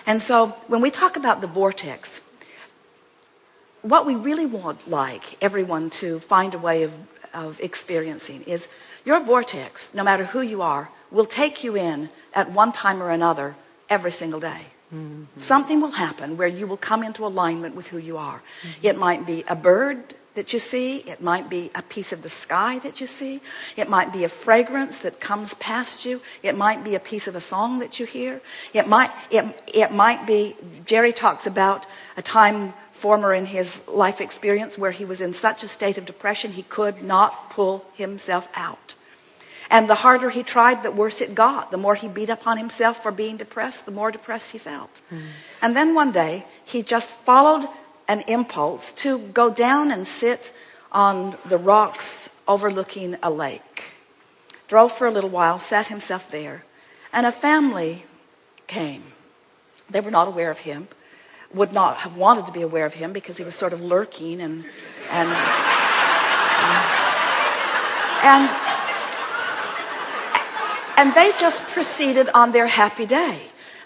And so when we talk about the vortex, what we really want, like everyone to find a way of experiencing is your vortex, no matter who you are, will take you in at one time or another every single day. Mm-hmm. Something will happen where you will come into alignment with who you are. Mm-hmm. It might be a bird that you see. It might be a piece of the sky that you see. It might be a fragrance that comes past you. It might be a piece of a song that you hear. It might be, Jerry talks about a time former in his life experience where he was in such a state of depression he could not pull himself out. And the harder he tried, the worse it got. The more he beat up on himself for being depressed, the more depressed he felt. Mm. And then one day, he just followed an impulse to go down and sit on the rocks overlooking a lake. Drove for a little while, sat himself there, and a family came. They were not aware of him, would not have wanted to be aware of him because he was sort of lurking and they just proceeded on their happy day.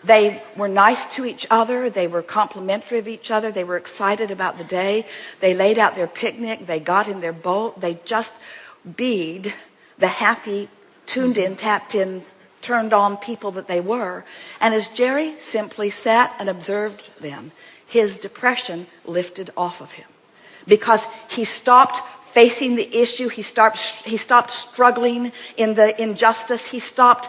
They were nice to each other. They were complimentary of each other. They were excited about the day. They laid out their picnic. They got in their boat. They just beed the happy, tuned in, tapped in, turned on people that they were. And as Jerry simply sat and observed them, his depression lifted off of him because he stopped facing the issue. He stopped struggling in the injustice. He stopped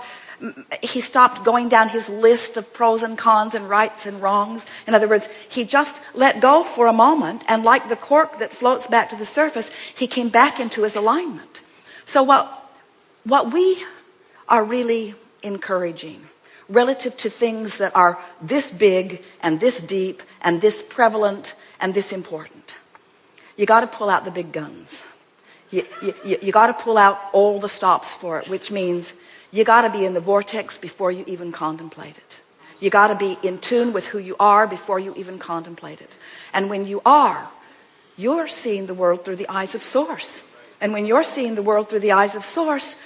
going down his list of pros and cons and rights and wrongs. In other words, he just let go for a moment, and like the cork that floats back to the surface, he came back into his alignment. So what we are really encouraging relative to things that are this big and this deep and this prevalent and this important, you got to pull out the big guns. You got to pull out all the stops for it, which means you got to be in the vortex before you even contemplate it. You got to be in tune with who you are before you even contemplate it. And when you are, you're seeing the world through the eyes of Source. And when you're seeing the world through the eyes of Source,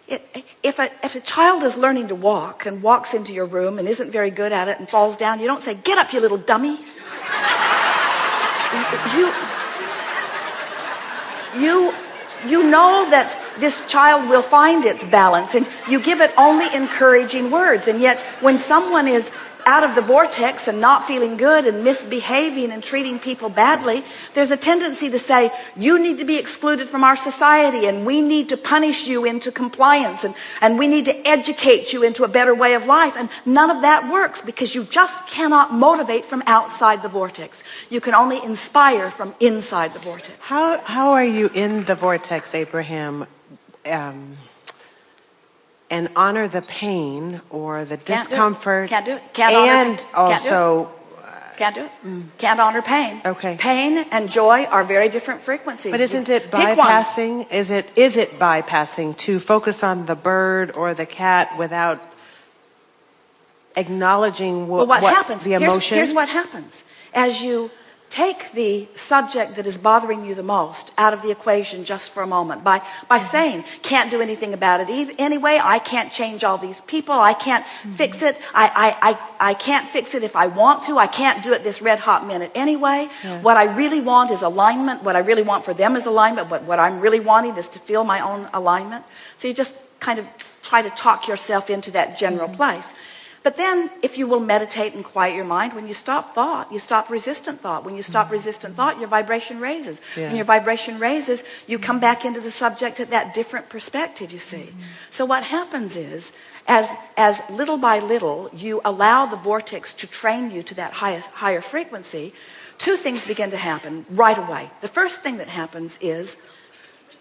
if a child is learning to walk and walks into your room and isn't very good at it and falls down, you don't say, "Get up, you little dummy." You know that this child will find its balance, and you give it only encouraging words. And yet when someone is out of the vortex and not feeling good and misbehaving and treating people badly, there's a tendency to say, "You need to be excluded from our society, and we need to punish you into compliance, and we need to educate you into a better way of life." And none of that works because you just cannot motivate from outside the vortex. You can only inspire from inside the vortex. How are you in the vortex, Abraham? And honor the pain or the discomfort. Can't do it. Can't honor pain. Also, can't do it. Can't honor pain. Okay. Pain and joy are very different frequencies. But isn't it bypassing? Is it bypassing to focus on the bird or the cat without acknowledging what happens? The emotion. Here's what happens as you take the subject that is bothering you the most out of the equation just for a moment by saying, "Can't do anything about it anyway. I can't change all these people. I can't fix it. I can't fix it if I want to. I can't do it this red hot minute anyway. Yeah. What I really want is alignment. What I really want for them is alignment. But what I'm really wanting is to feel my own alignment." So you just kind of try to talk yourself into that general place. But then, if you will meditate and quiet your mind, when you stop thought, you stop resistant thought. When you stop resistant thought, your vibration raises. Yes. When your vibration raises, you come back into the subject at that different perspective, you see. So what happens is, as little by little, you allow the vortex to train you to that higher frequency, two things begin to happen right away. The first thing that happens is,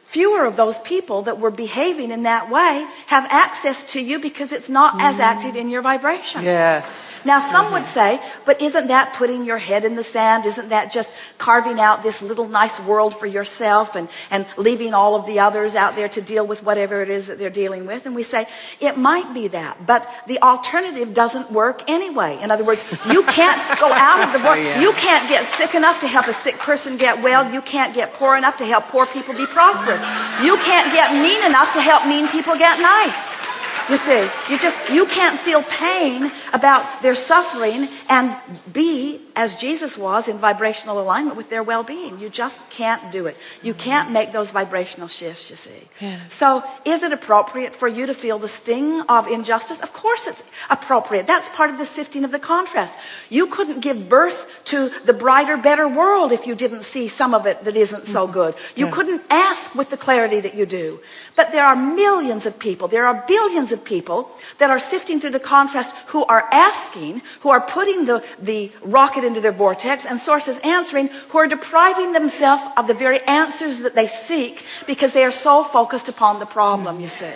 fewer of those people that were behaving in that way have access to you because it's not as active in your vibration. Yes. Now, some would say, but isn't that putting your head in the sand? Isn't that just carving out this little nice world for yourself and leaving all of the others out there to deal with whatever it is that they're dealing with? And we say, it might be that, but the alternative doesn't work anyway. In other words, you can't go out of the world. Yeah. You can't get sick enough to help a sick person get well. You can't get poor enough to help poor people be prosperous. You can't get mean enough to help mean people get nice. You see, you can't feel pain about their suffering and be, as Jesus was, in vibrational alignment with their well-being. You just can't do it. You can't make those vibrational shifts, you see. Yeah. So is it appropriate for you to feel the sting of injustice? Of course it's appropriate. That's part of the sifting of the contrast. You couldn't give birth to the brighter, better world if you didn't see some of it that isn't so good. You couldn't ask with the clarity that you do. But there are millions of people, there are billions of people that are sifting through the contrast who are asking, who are putting the rocket into their vortex, and sources answering, who are depriving themselves of the very answers that they seek because they are so focused upon the problem, you see.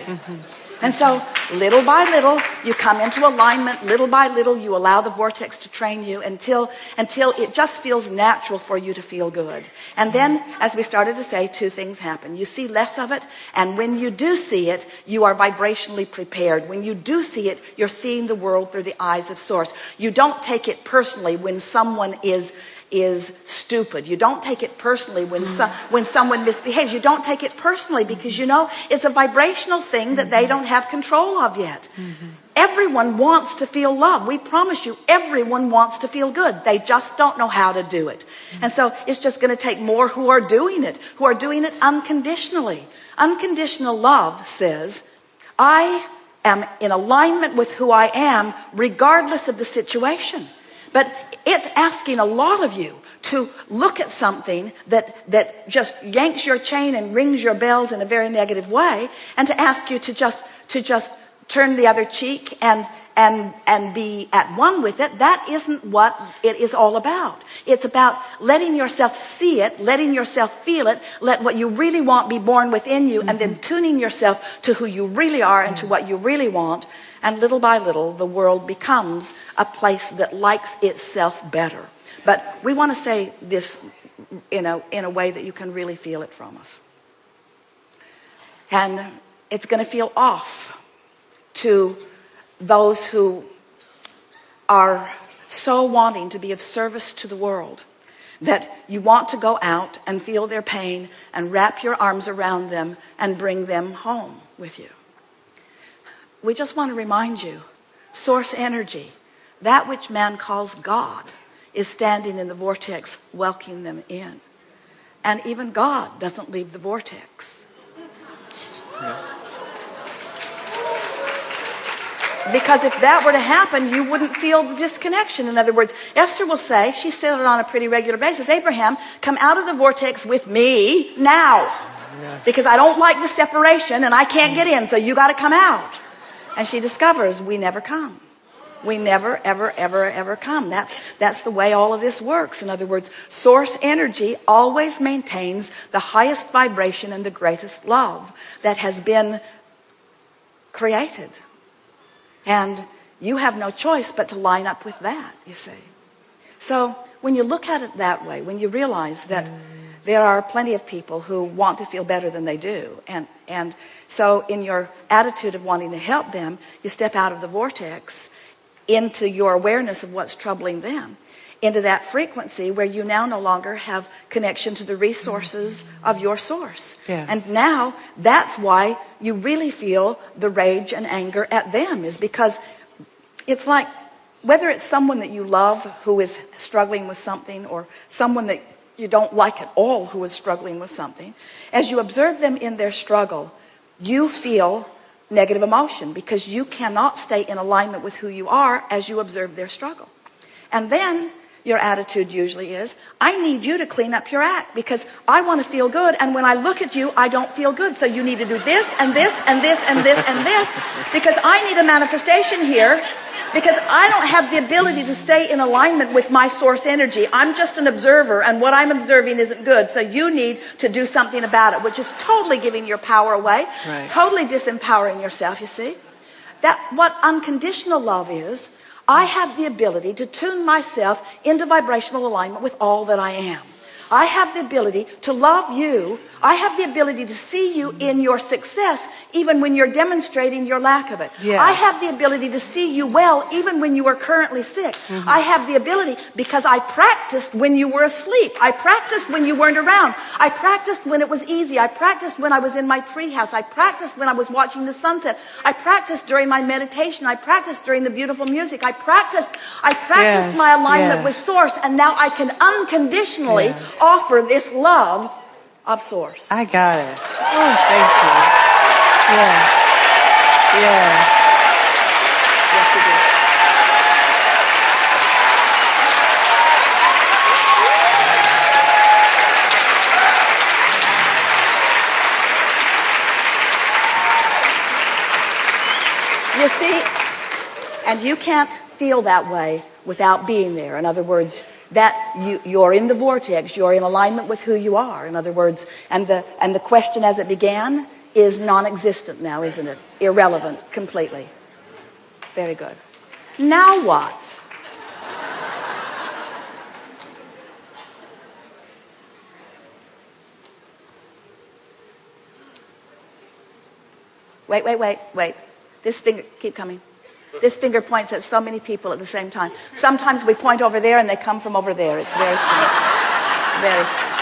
And so, little by little, you come into alignment. Little by little, you allow the vortex to train you until it just feels natural for you to feel good. And then, as we started to say, two things happen. You see less of it, and when you do see it, you are vibrationally prepared. When you do see it, you're seeing the world through the eyes of Source. You don't take it personally when someone is stupid. You don't take it personally when someone misbehaves. You don't take it personally because you know it's a vibrational thing that they don't have control of yet. Everyone wants to feel love. We promise you, everyone wants to feel good. They just don't know how to do it. And so it's just going to take more who are doing it unconditionally. Unconditional love says, I am in alignment with who I am regardless of the situation. But it's asking a lot of you to look at something that just yanks your chain and rings your bells in a very negative way, and to ask you to just turn the other cheek and be at one with it. That isn't what it is all about. It's about letting yourself see it, letting yourself feel it, let what you really want be born within you, and then tuning yourself to who you really are and to what you really want. And little by little, the world becomes a place that likes itself better. But we want to say this in a way that you can really feel it from us. And it's going to feel off to those who are so wanting to be of service to the world that you want to go out and feel their pain and wrap your arms around them and bring them home with you. We just want to remind you, source energy, that which man calls God, is standing in the vortex, welcoming them in. And even God doesn't leave the vortex. Because if that were to happen, you wouldn't feel the disconnection. In other words, Esther will say, she said it on a pretty regular basis, Abraham, come out of the vortex with me now. Because I don't like the separation and I can't get in, so you got to come out. And she discovers we never come. We never, ever, ever, ever come. That's the way all of this works. In other words, source energy always maintains the highest vibration and the greatest love that has been created. And you have no choice but to line up with that, you see. So when you look at it that way, when you realize that there are plenty of people who want to feel better than they do, and so in your attitude of wanting to help them, you step out of the vortex into your awareness of what's troubling them, into that frequency where you now no longer have connection to the resources of your source. Yes. And now that's why you really feel the rage and anger at them, is because it's like, whether it's someone that you love who is struggling with something, or someone that you don't like at all who is struggling with something, as you observe them in their struggle, you feel negative emotion because you cannot stay in alignment with who you are as you observe their struggle. And then your attitude usually is, I need you to clean up your act because I want to feel good, and when I look at you, I don't feel good. So you need to do this and this and this and this and this because I need a manifestation here, because I don't have the ability to stay in alignment with my source energy. I'm just an observer, and what I'm observing isn't good. So you need to do something about it, which is totally giving your power away, right. Totally disempowering yourself, you see. That what unconditional love is, I have the ability to tune myself into vibrational alignment with all that I am. I have the ability to love you. I have the ability to see you in your success, even when you're demonstrating your lack of it. Yes. I have the ability to see you well, even when you are currently sick. I have the ability because I practiced when you were asleep. I practiced when you weren't around. I practiced when it was easy. I practiced when I was in my treehouse. I practiced when I was watching the sunset. I practiced during my meditation. I practiced during the beautiful music. I practiced Yes, my alignment yes. with Source, and now I can unconditionally offer this love of Source. I got it. Oh, thank you. Yeah. Yeah. Yes, you do. You see, and you can't feel that way without being there. In other words, that you're in the vortex, you're in alignment with who you are. In other words, and the question as it began is non-existent now, isn't it? Irrelevant completely. Very good. Now what? Wait. This finger, keep coming. This finger points at so many people at the same time. Sometimes we point over there and they come from over there. It's very strange. Very strange.